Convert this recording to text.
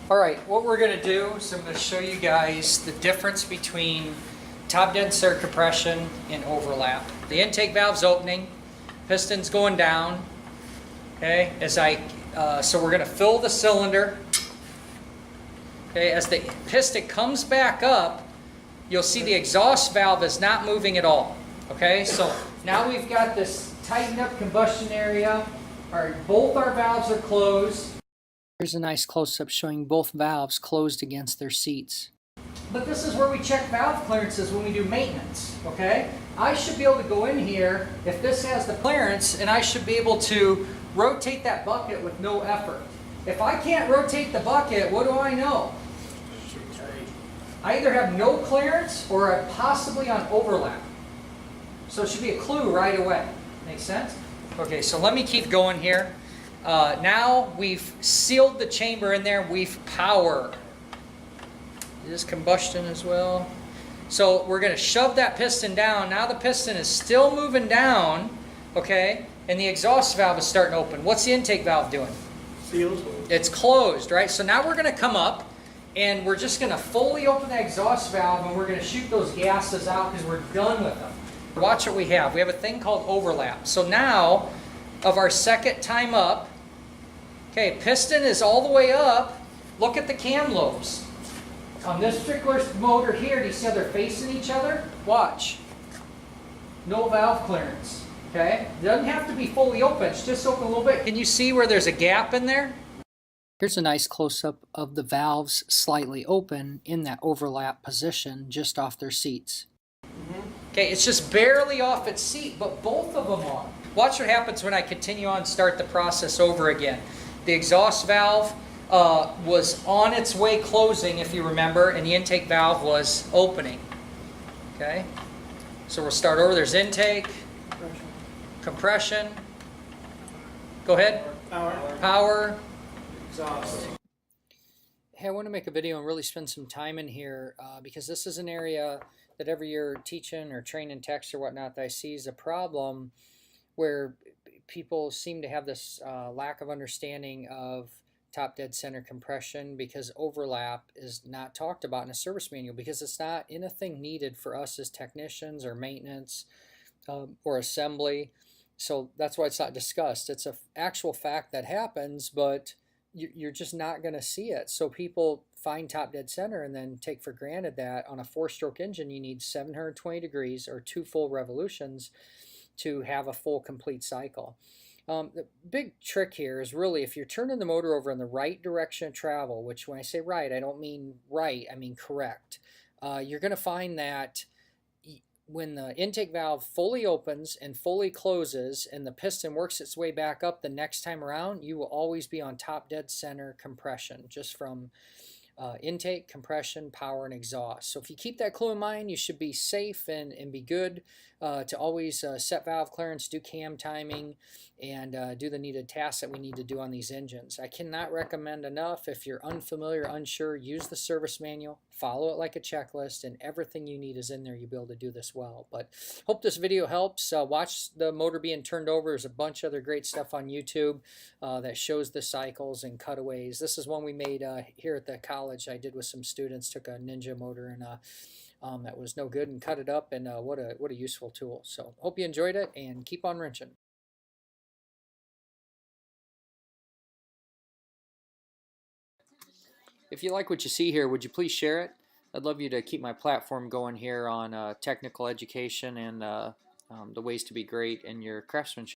All right, what we're going to do is I'm going to show you guys the difference between top dead center compression and overlap. The intake valve's opening, piston's going down. Okay, so we're going to fill the cylinder. Okay, as the piston comes back up, you'll see the exhaust valve is not moving at all. Okay, so now we've got this tightened up combustion area. All right, both our valves are closed. Here's a nice close-up showing both valves closed against their seats. But this is where we check valve clearances when we do maintenance, okay? I should be able to go in here, if this has the clearance, and I should be able to rotate that bucket with no effort. If I can't rotate the bucket, what do I know? I either have no clearance or I'm possibly on overlap. So it should be a clue right away. Make sense? Okay, so let me keep going here. Now we've sealed the chamber in there. We've power. Is this combustion as well? So we're going to shove that piston down. Now the piston is still moving down, okay? And the exhaust valve is starting to open. What's the intake valve doing? Sealed. It's closed, right? So now we're going to come up and we're just going to fully open the exhaust valve and we're going to shoot those gases out because we're done with them. Watch what we have. We have a thing called overlap. So now, of our second time up, okay, piston is all the way up. Look at the cam lobes. On this particular motor here, do you see how they're facing each other? Watch. No valve clearance. Okay? It doesn't have to be fully open. It's just open a little bit. Can you see where there's a gap in there? Here's a nice close-up of the valves slightly open in that overlap position just off their seats. Okay, it's just barely off its seat, but both of them are. Watch what happens when I continue on and start the process over again. The exhaust valve was on its way closing, if you remember, and the intake valve was opening. Okay, so we'll start over. There's intake, compression. Go ahead. Power. Exhaust. Hey, I want to make a video and really spend some time in here because this is an area that every year teaching or training techs or whatnot that I see is a problem where people seem to have this lack of understanding of top dead center compression because overlap is not talked about in a service manual because it's not anything needed for us as technicians or maintenance or assembly. So that's why it's not discussed. It's an actual fact that happens, but you're just not going to see it. So people find top dead center and then take for granted that on a 4-stroke engine you need 720 degrees or 2 full revolutions to have a full complete cycle. The big trick here is really if you're turning the motor over in the right direction of travel, which when I say right, I don't mean right, I mean correct. You're going to find that when the intake valve fully opens and fully closes and the piston works its way back up the next time around, you will always be on top dead center compression just from intake, compression, power, and exhaust. So if you keep that clue in mind, you should be safe and be good to always set valve clearance, do cam timing, and do the needed tasks that we need to do on these engines. I cannot recommend enough. If you're unfamiliar, unsure, use the service manual, follow it like a checklist, and everything you need is in there. You'll be able to do this well. But hope this video helps. Watch the motor being turned over. There's a bunch of other great stuff on YouTube that shows the cycles and cutaways. This is one we made here at the college. I did with some students. Took a Ninja motor and that was no good and cut it up, and what a useful tool. So hope you enjoyed it and keep on wrenching. If you like what you see here, would you please share it? I'd love you to keep my platform going here on technical education and the ways to be great in your craftsmanship.